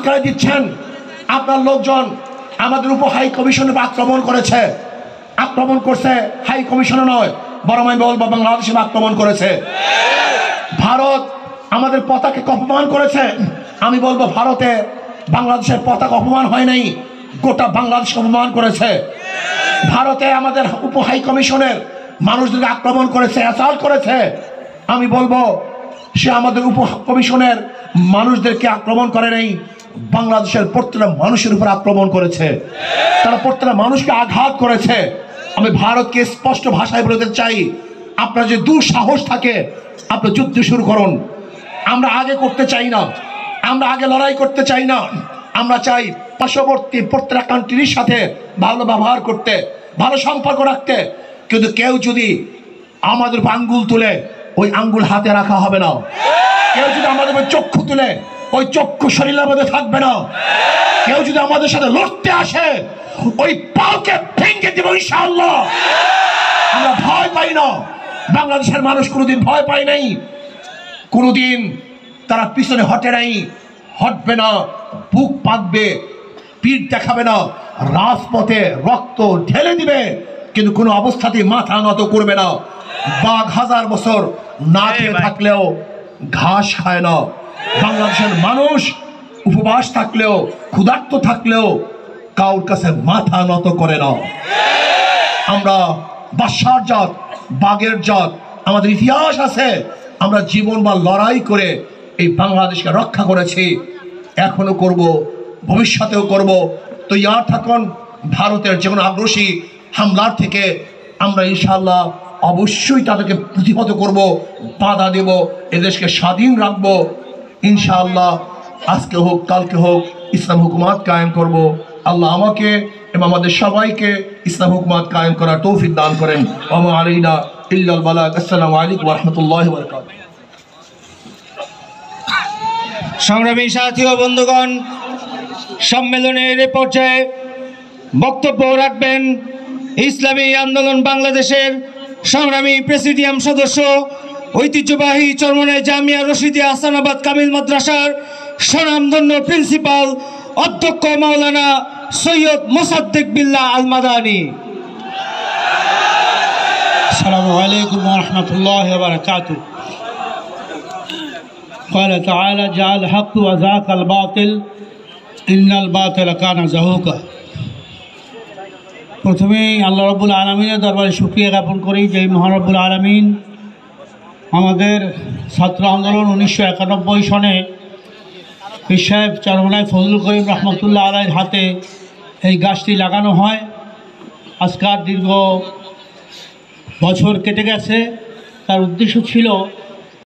উস্কানি দিচ্ছেন। আপনার লোকজন আমাদের উপ হাই কমিশনের আক্রমণ করেছে, আক্রমণ করছে হাই কমিশনে নয়, বরং আমি বলবো বাংলাদেশে আক্রমণ করেছে। ভারত আমাদের পতাকাকে অপমান করেছে, আমি বলবো ভারতে বাংলাদেশের পতাকা অপমান হয় নাই, গোটা বাংলাদেশ অপমান করেছে। ভারতে আমাদের উপ হাই কমিশনের মানুষদেরকে আক্রমণ করেছে, অ্যাসাল্ট করেছে, আমি বলবো সে আমাদের উপ কমিশনের মানুষদেরকে আক্রমণ করে নাই, বাংলাদেশের প্রত্যেকটা মানুষের উপর আক্রমণ করেছে, তারা প্রত্যেকটা মানুষকে আঘাত করেছে। আমি ভারতকে স্পষ্ট ভাষায় বলতে চাই, আপনার যে দুঃসাহস থাকে আপনি যুদ্ধ শুরু করুন। আমরা আগে করতে চাই না, আমরা আগে লড়াই করতে চাই না, আমরা চাই পার্শ্ববর্তী প্রত্যেকটা কান্ট্রির সাথে ভালো ব্যবহার করতে, ভালো সম্পর্ক রাখতে। কিন্তু কেউ যদি আমাদের আঙ্গুল তুলে ওই আঙ্গুল হাতে রাখা হবে না, কেউ যদি আমাদের চক্ষু তুলে ওই চক্ষু শরীরের মধ্যে থাকবে না, কেউ যদি আমাদের সাথে লড়তে আসে ওই পাওকে ভেঙে দেব ইনশাআল্লাহ। আমরা ভয় পাই না, বাংলাদেশের মানুষ কোনোদিন ভয় পায় নাই, কোনোদিন তারা পিছনে হটে নাই, হটবে না, বুক পাতবে, পিঠ দেখাবে না, রাজপথে রক্ত ঢেলে দিবে, কিন্তু কোনো অবস্থাতেই মাথা নত করবে না। বাঘ 1000 বছর না খেয়ে থাকলেও ঘাস খায় না, বাংলাদেশের মানুষ উপবাস থাকলেও ক্ষুধার্ত থাকলেও কাউর কাছে মাথা নত করে না। আমরা বাদশার জাত, বাঘের জাত, আমাদের ইতিহাস আছে, আমরা জীবন বা লড়াই করে এই বাংলাদেশকে রক্ষা করেছি, এখনো করব, ভবিষ্যতেও করব। তো ইয়ার থাকুন, ভারতের যে কোনো আগ্রাসী হামলার থেকে আমরা ইনশাআল্লাহ অবশ্যই তাদেরকে প্রতিহত করব, বাধা দেব, এদেশকে স্বাধীন রাখব ইনশাআল্লাহ। আজকে হোক কালকে হোক ইসলাম হুকুমাত কায়েম করব। আল্লাহ আমাকে এবং আমাদের সবাইকে ইসলাম হুকুমাত কায়েম করার তৌফিক দান করেন। ওয়া আলাইনা ইল্লাল বালাগ। আসসালামু আলাইকুম ওয়া রাহমাতুল্লাহি ওয়া বারাকাতুহু। সংগ্রামী সাথী ও বন্ধুগণ, সম্মেলনের এ পর্যায়ে বক্তব্য রাখবেন ইসলামী আন্দোলন বাংলাদেশের সংগ্রামী প্রেসিডিয়াম সদস্য, ঐতিহ্যবাহী চরমনাই জামিয়া রশিদিয়া হাসানাবাদ কামিল মাদ্রাসার স্বনামধন্য প্রিন্সিপাল অধ্যক্ষ মাওলানা সৈয়দ মোসাদ্দেক বিল্লাহ আল মাদানী। আসসালামু আলাইকুম ওয়া রাহমাতুল্লাহি ওয়া বারাকাতুহু। قال تعالى جاء الحق وزهق الباطل إن الباطل كان زهوقا। প্রথমেই আল্লাহ রাব্বুল আলামিনের দরবারে শুকরিয়া জ্ঞাপন করি যে মহান রব্বুল আলামিন আমাদের ছাত্র আন্দোলন 1991 সনে পীর সাহেব চরমনাই ফজলুল করিম রহমতুল্লাহ আলাইহির হাতে এই গাছটি লাগানো হয়। আজকাল দীর্ঘ বছর কেটে গেছে, তার উদ্দেশ্য ছিল